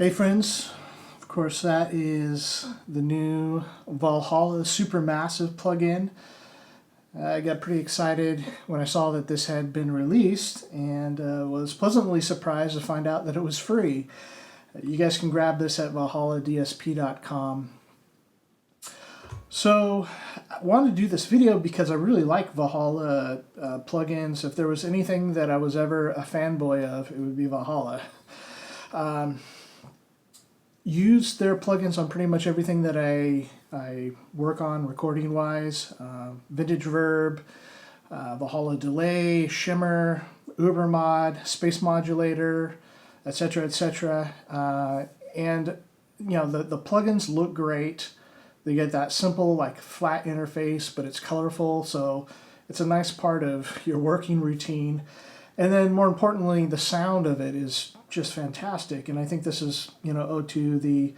Hey friends, of course that is the new Valhalla Supermassive plugin. I got pretty excited when I saw that this had been released and was pleasantly surprised to find out that it was free. You guys can grab this at valhalladsp.com. So I wanted to do this video because I really like Valhalla plugins. If there was anything that I was ever a fanboy of, it would be Valhalla. Use their plugins on pretty much everything that I work on recording wise. Vintage Reverb, Valhalla Delay, Shimmer, Ubermod, Space Modulator, etc., etc. And you know, the plugins look great. They get that simple like flat interface, but it's colorful, so it's a nice part of your working routine. And then more importantly, the sound of it is just fantastic. And I think this is, you know, owed to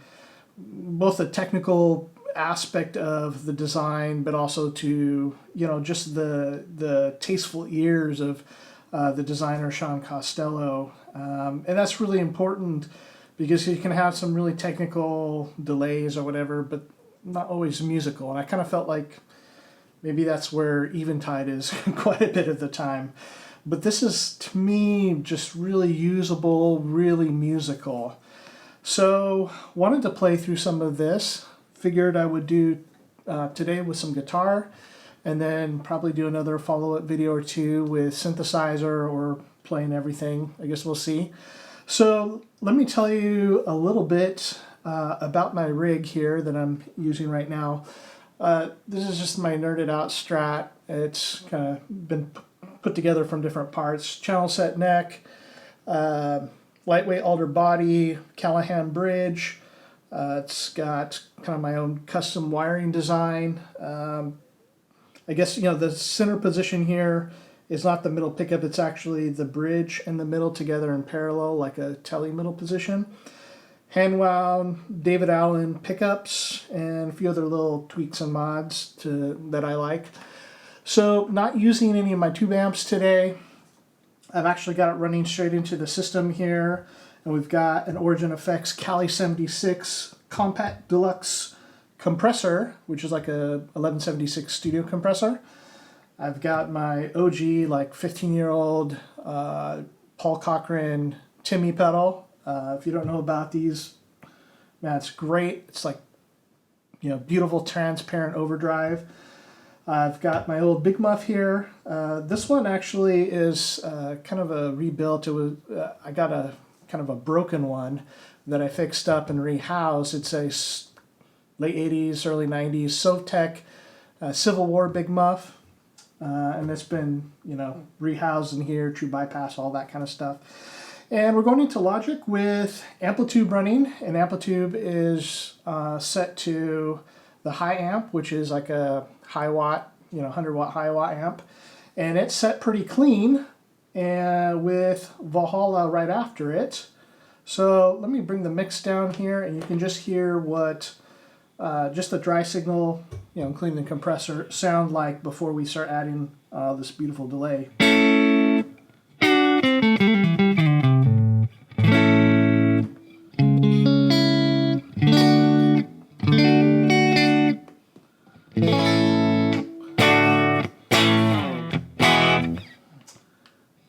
both the technical aspect of the design, but also to, you know, just the tasteful ears of the designer Sean Costello. And that's really important because you can have some really technical delays or whatever, but not always musical. And I kind of felt like maybe that's where Eventide is quite a bit of the time. But this is, to me, just really usable, really musical. So, wanted to play through some of this. Figured I would do today with some guitar, and then probably do another follow-up video or two with synthesizer or playing everything. I guess we'll see. So, let me tell you a little bit about my rig here that I'm using right now. This is just my nerded out Strat. It's kind of been put together from different parts. Channel set neck, lightweight alder body, Callahan bridge. It's got kind of my own custom wiring design. I guess, you know, the center position here is not the middle pickup, it's actually the bridge and the middle together in parallel, like a tele middle position. Hand wound David Allen pickups and a few other little tweaks and mods that I like. So not using any of my tube amps today. I've actually got it running straight into the system here. And we've got an Origin Effects Cali 76 Compact Deluxe compressor, which is like a 1176 studio compressor. I've got my OG, like 15-year-old Paul Cochran Timmy pedal. If you don't know about these, man, it's great. It's like, you know, beautiful transparent overdrive. I've got my old Big Muff here. This one actually is kind of a rebuilt. It was I got a kind of a broken one that I fixed up and rehoused. It's a late 80s, early 90s Sovtech Civil War Big Muff. And it's been, you know, rehoused in here, true bypass, all that kind of stuff. And we're going into Logic with Amplitude running, and Amplitude is set to the high amp, which is like a high watt, you know, 100 watt high watt amp, and it's set pretty clean, and with Valhalla right after it. So let me bring the mix down here, and you can just hear what just the dry signal, you know, including the compressor, sound like before we start adding this beautiful delay.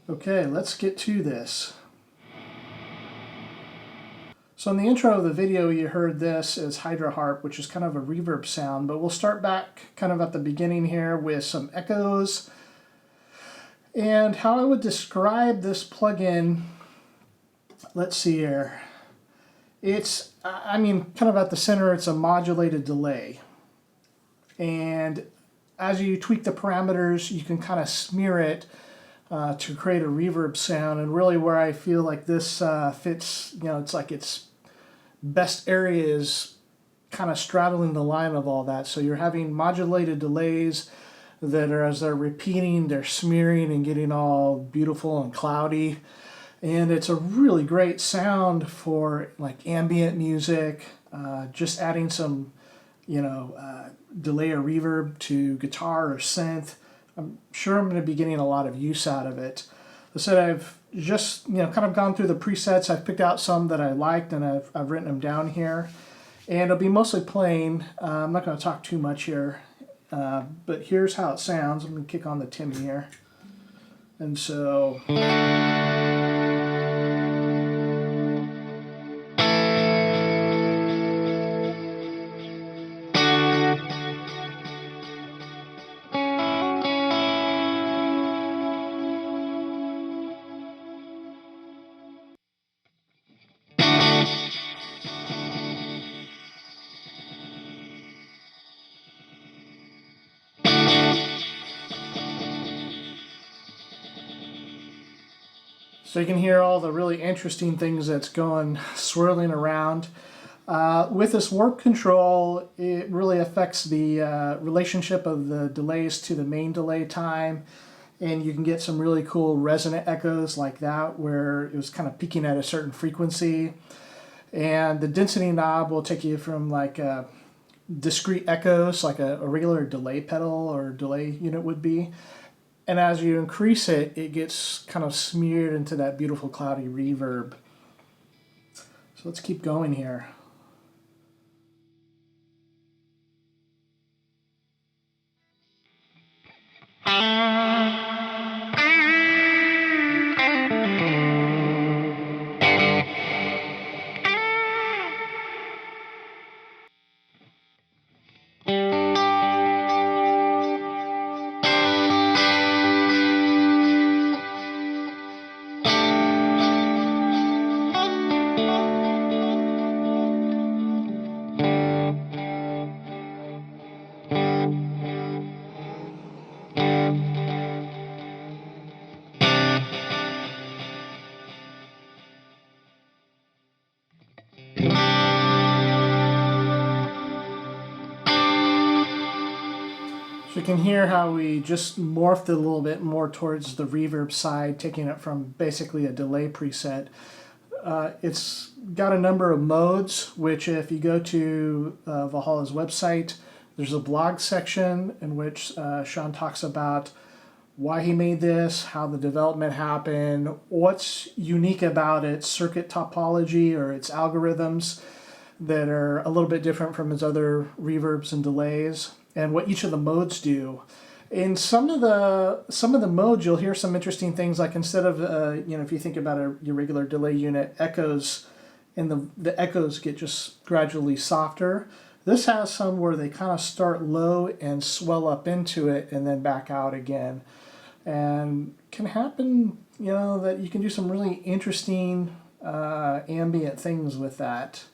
Okay, let's get to this. So in the intro of the video you heard this as Hydra Harp, which is kind of a reverb sound, but we'll start back kind of at the beginning here with some echoes. And how I would describe this plugin, let's see here. It's, I mean, kind of at the center, it's a modulated delay. And as you tweak the parameters, you can kind of smear it to create a reverb sound. And really where I feel like this fits, you know, it's like its best area is kind of straddling the line of all that. So you're having modulated delays that are, as they're repeating, they're smearing and getting all beautiful and cloudy. And it's a really great sound for like ambient music, just adding some, you know, delay or reverb to guitar or synth. I'm sure I'm going to be getting a lot of use out of it. I said I've just kind of gone through the presets. I've picked out some that I liked, and I've written them down here. And it'll be mostly plain. I'm not going to talk too much here, but here's how it sounds. I'm going to kick on the Timmy here. And so... So you can hear all the really interesting things that's going swirling around. With this warp control, it really affects the relationship of the delays to the main delay time. And you can get some really cool resonant echoes like that, where it was kind of peaking at a certain frequency. And the density knob will take you from like discrete echoes, like a regular delay pedal or delay unit would be. And as you increase it, it gets kind of smeared into that beautiful cloudy reverb. So let's keep going here. So you can hear how we just morphed it a little bit more towards the reverb side, taking it from basically a delay preset. It's got a number of modes, which if you go to Valhalla's website, there's a blog section in which Sean talks about why he made this, how the development happened, what's unique about its circuit topology or its algorithms that are a little bit different from his other reverbs and delays, and what each of the modes do. In some of the modes, you'll hear some interesting things, like instead of if you think about your regular delay unit, echoes, and the echoes get just gradually softer. This has some where they kind of start low and swell up into it and then back out again. And can happen, that you can do some really interesting ambient things with that.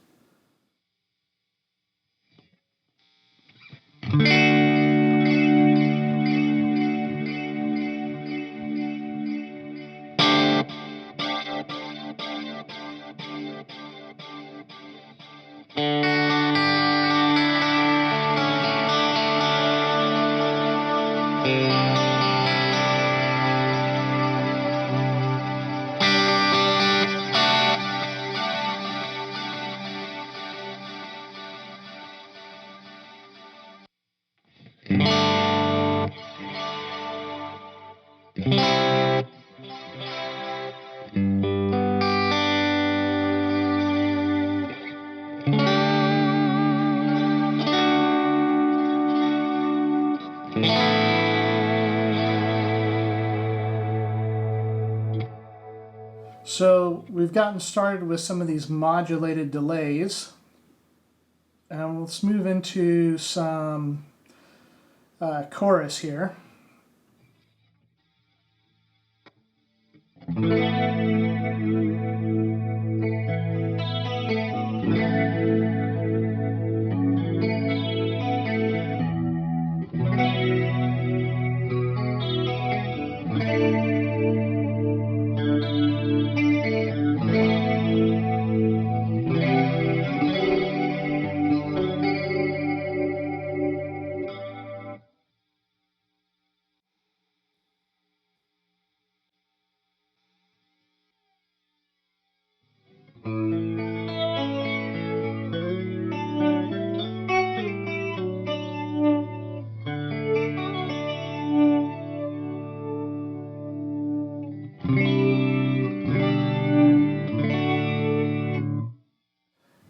So we've gotten started with some of these modulated delays, and let's move into some chorus here.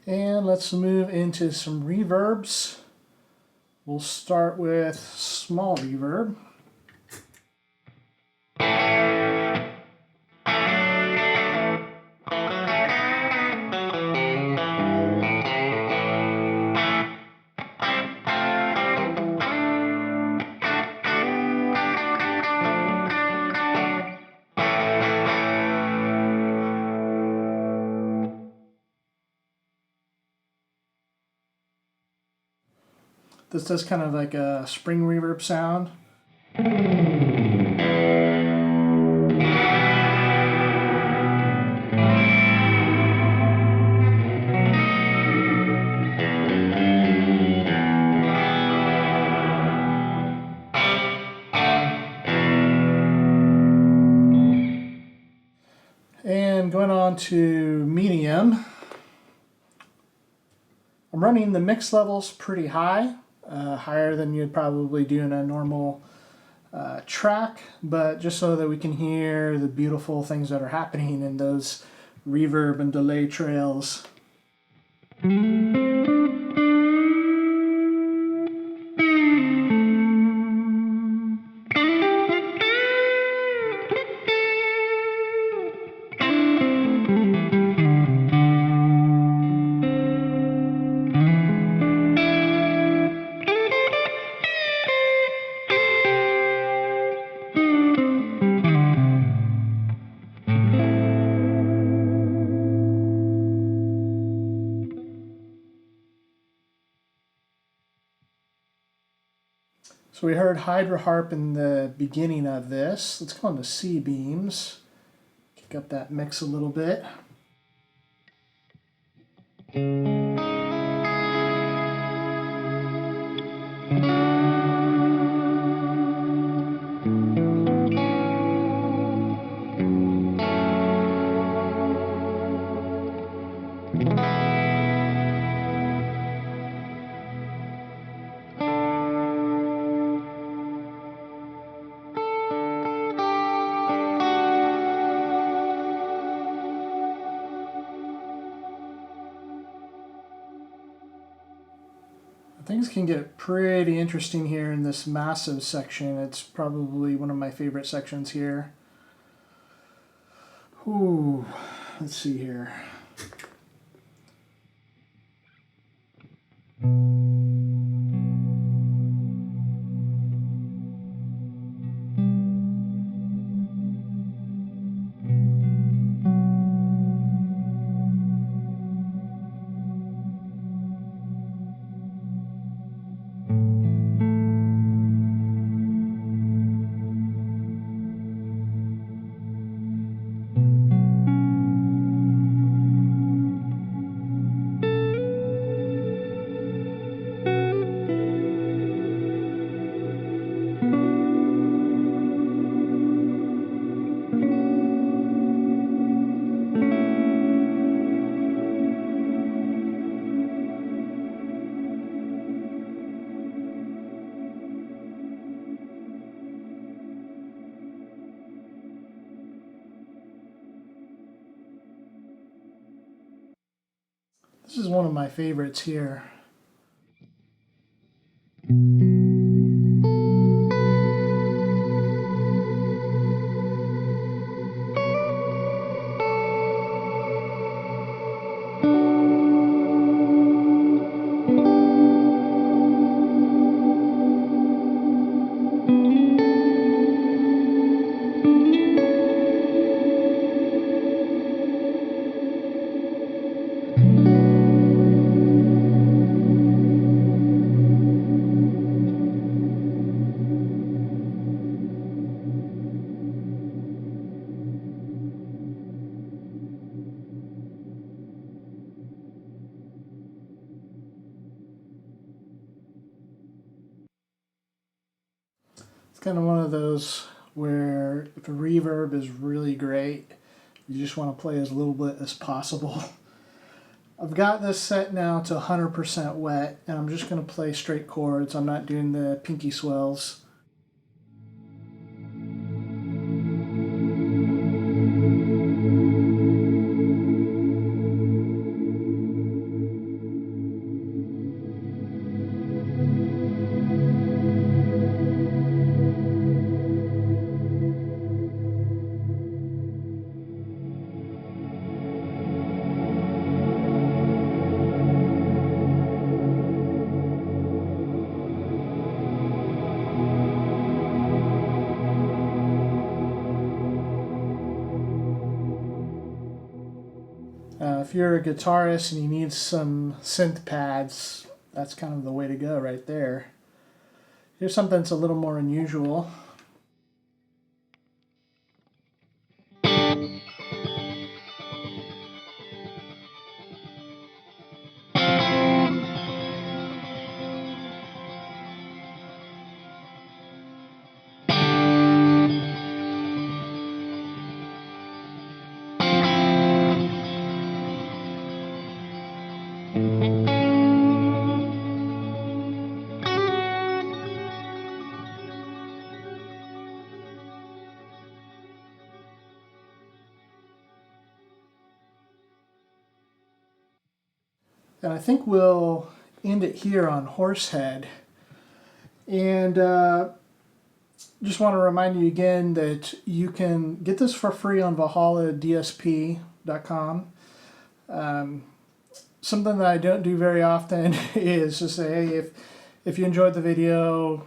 And let's move into some reverbs. We'll start with small reverb. This does kind of like a spring reverb sound. And going on to medium, I'm running the mix levels pretty high. Higher than you'd probably do in a normal track, but just so that we can hear the beautiful things that are happening in those reverb and delay trails. So we heard Hydra Harp in the beginning of this. Let's go on to C beams. Kick up that mix a little bit. Things can get pretty interesting here in this massive section. It's probably one of my favorite sections here. Ooh, let's see here. This is one of my favorites here. It's kind of one of those where if a reverb is really great, you just want to play as little bit as possible. I've got this set now to 100% wet, and I'm just going to play straight chords. I'm not doing the pinky swells. If you're a guitarist and you need some synth pads, that's kind of the way to go right there. Here's something that's a little more unusual. And I think we'll end it here on Horsehead. And just want to remind you again that you can get this for free on ValhallaDSP.com. Something that I don't do very often is to say, hey, if you enjoyed the video,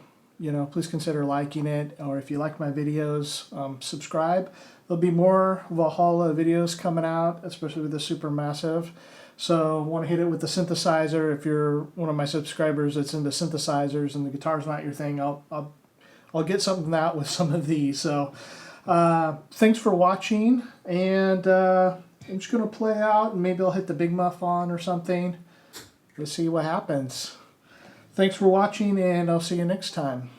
please consider liking it. Or if you like my videos, subscribe. There'll be more Valhalla videos coming out, especially with the Supermassive. So I want to hit it with the synthesizer. If you're one of my subscribers that's into synthesizers and the guitar's not your thing, I'll get something out with some of these. So thanks for watching, and I'm just going to play out, and maybe I'll hit the Big Muff on or something. We'll see what happens. Thanks for watching, and I'll see you next time.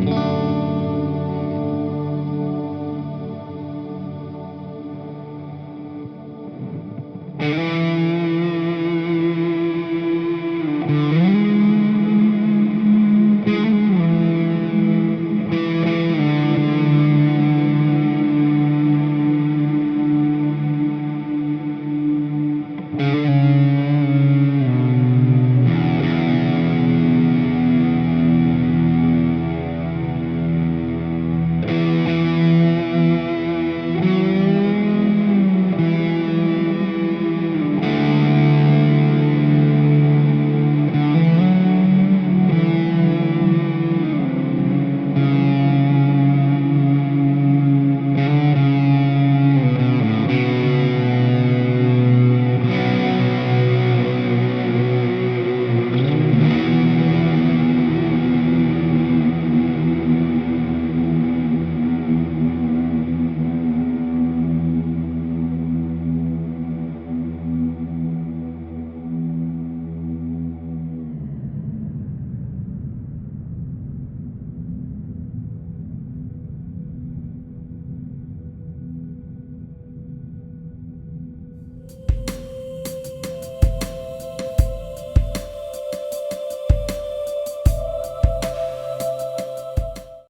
Thank you.